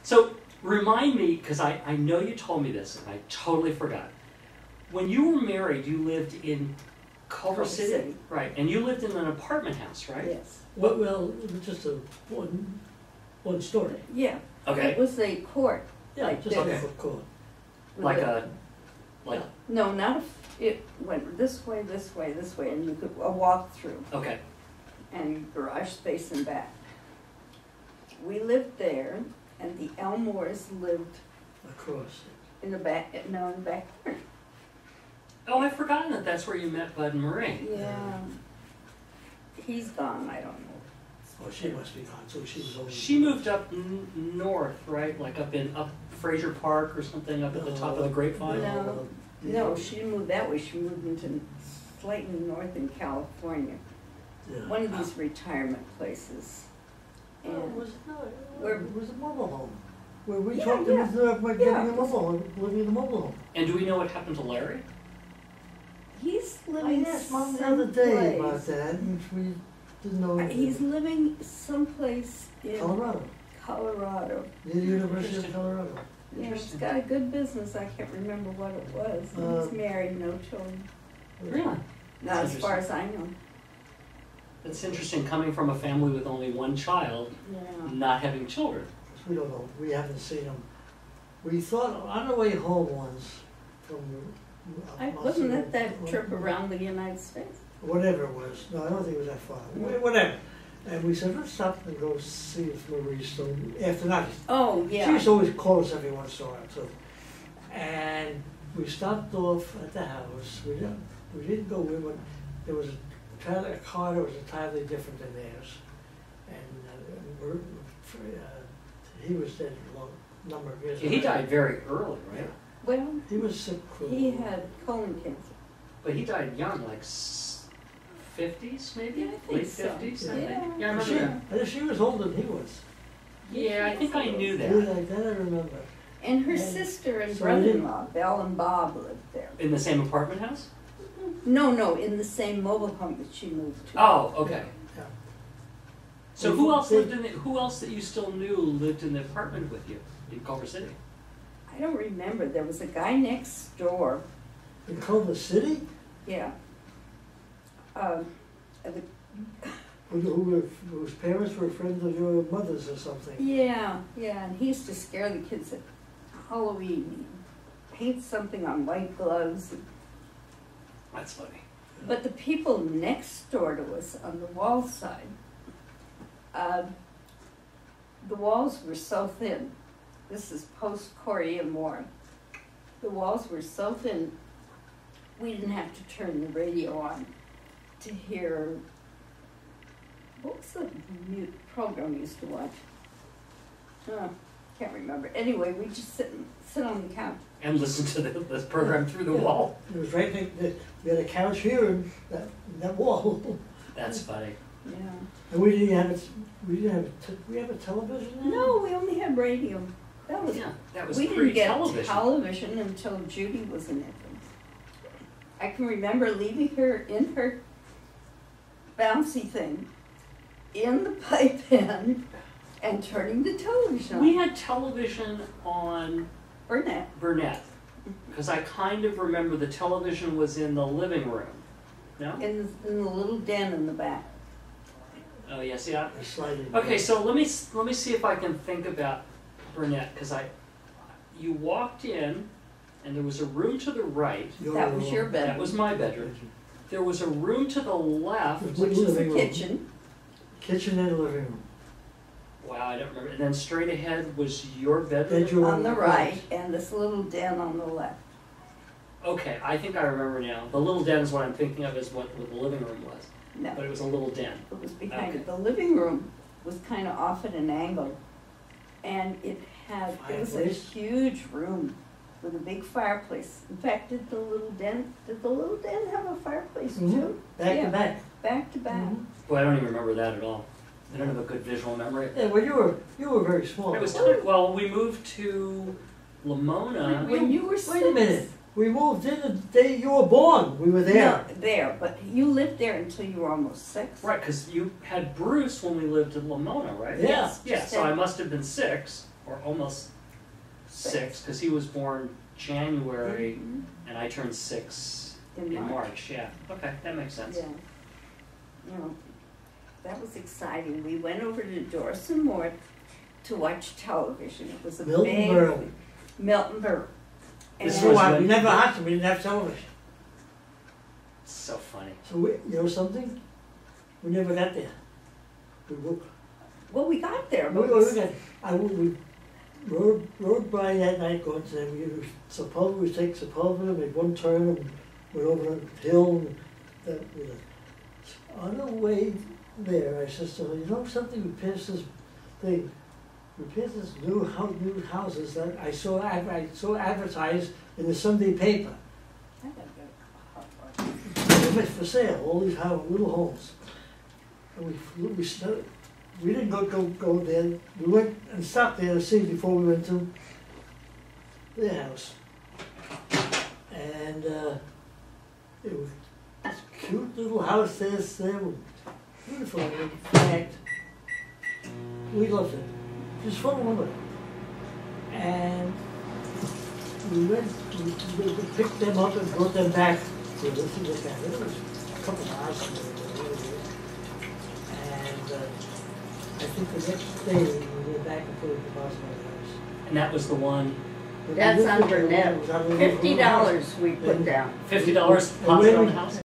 So remind me, because I know you told me this and I totally forgot. When you were married, you lived in Culver City? Right, and you lived in an apartment house, right? Yes. Well, it was just a one story. Yeah. Okay. It was a court. Yeah, Like just this. a foot court. Like a, like, No, not it went this way, this way, this way, and you could walk through, okay. and garage space and back. We lived there, and the Elmores lived Across. in the back, no, in the back corner. Oh, I've forgotten that that's where you met Bud and Marie. Yeah. He's gone, I don't know. Oh, she must be gone, so she was over. She moved up north, right? Like up Fraser Park or something, up at the top of the Grapevine? No, she didn't move that way, she moved into Slayton North in California. Yeah. One of these retirement places. No, it And was, Where- it was a mobile home. Where we Yeah, talked yeah. about getting Yeah. a mobile home, living in a mobile home. And do we know what happened to Larry? he's I living asked Mom the other day about someplace. that, and we didn't know. He's living someplace in Colorado, Colorado. near the University of Interesting. Colorado. Yeah, he's Interesting. got a good business, I can't remember what it was. He's married, no children, Really? not That's as far as I know. That's interesting, coming from a family with only one child, Yeah. not having children. We don't know, we haven't seen him. We thought on the way home once from. Wasn't that trip around the United States? Whatever it was, no, I don't think it was that far, whatever. And we said, let's stop and go see if Marie's still, after that. Oh, She yeah. used to always call us every once in a while, too. And we stopped off at the house, we didn't go in, but there was a car that was entirely different than theirs. And he was dead a long number of years. He died very early, right? Well, He was sick. he had colon cancer. But he died young, like 50s maybe? Yeah, I think Late so. 50s, I Yeah. think. Yeah, I She, remember that. I think she was older than he was. Yeah, I think I knew Yeah, that. like that I remember. And her And sister and so I didn't- brother-in-law, Belle and Bob, lived there. In the same apartment house? No, in the same mobile home that she moved to. Oh, okay. Yeah. So They- who else they- lived in the, who else that you still knew lived in the apartment with you in Culver City? I don't remember, there was a guy next door, In Culver City, yeah. whose parents were friends of your mother's or something. Yeah, and he used to scare the kids at Halloween. He'd paint something on white gloves. That's funny. But the people next door to us on the wall side, the walls were so thin. This is post-Korean War. The walls were so thin, we didn't have to turn the radio on to hear, what was the program we used to watch? Can't remember. Anyway, we just sit on the couch. And listen to this program through the wall. It was right next, we had a couch here and that wall. That's funny. Yeah. And we have a television then? No, we only had radio. That was Yeah, that was we didn't get pre-television. television until Judy was an infant. I can remember leaving her in her bouncy thing in the playpen and turning the television on. We had television on Burnett. Burnett, because I kind of remember the television was in the living room. No? In the little den in the back. Oh yes, yeah. A sliding. Okay, so let me see if I can think about Burnett, because you walked in, and there was a room to the right. That was your bedroom. That was my bedroom. There was a room to the left. Which is the Living room. kitchen. Kitchen and living room. Wow, I don't remember. And then straight ahead was your bedroom. Bedroom. On the right, and this little den on the left. Okay, I think I remember now. The little den is what I'm thinking of as what the living room was. No, But it was a little den. it was behind Okay. it. The living room was kind of off at an angle. And it was a Fireplace? huge room with a big fireplace. In fact, did the little den have a fireplace too? Mhm. Back Yeah. to back. Back to back. Mhm. Boy, I don't even remember that at all. I don't have a good visual memory. Yeah, well, you were very small. It was time. Well, we moved to Lamona. When you were Wait a minute. We moved in the day you were born. We were there. No, there, but you lived there until you were almost 6. Right, because you had Bruce when we lived in Lamona, right? Yeah. Yeah, just so had- I must have been 6. or almost 6, because he was born January, Mhm. and I turned 6 in In March. March. Yeah, okay, that makes sense. Yeah. No, that was exciting. We went over to Doris and Mort to watch television. It was a Milton big Berle. Milton Berle. This So was why, when- we never had to, we didn't have television. So funny. So we, you know something? We never got there. We woke, Well, we got there, we, but we got, we rode by that night going to them, we Sepulveda, we take Sepulveda, made one turn and went over the hill and on the way there, I said, so you know something, we passed this thing, we passed this new houses that I saw advertised in the Sunday paper. They were for sale, all these little homes. And we didn't go there, we went and stopped there to see before we went to their house. And it was this cute little house there, beautiful, in fact, we loved it. Just fun to live it. And we went, we picked them up and brought them back to look at it. It was a couple of miles from where we lived. And I think the next day we went back and put it in the Boston house. And that was the one, But that's we lived under there, net. it was on a little house. $50 we put down. $50 And deposit when on we- the house?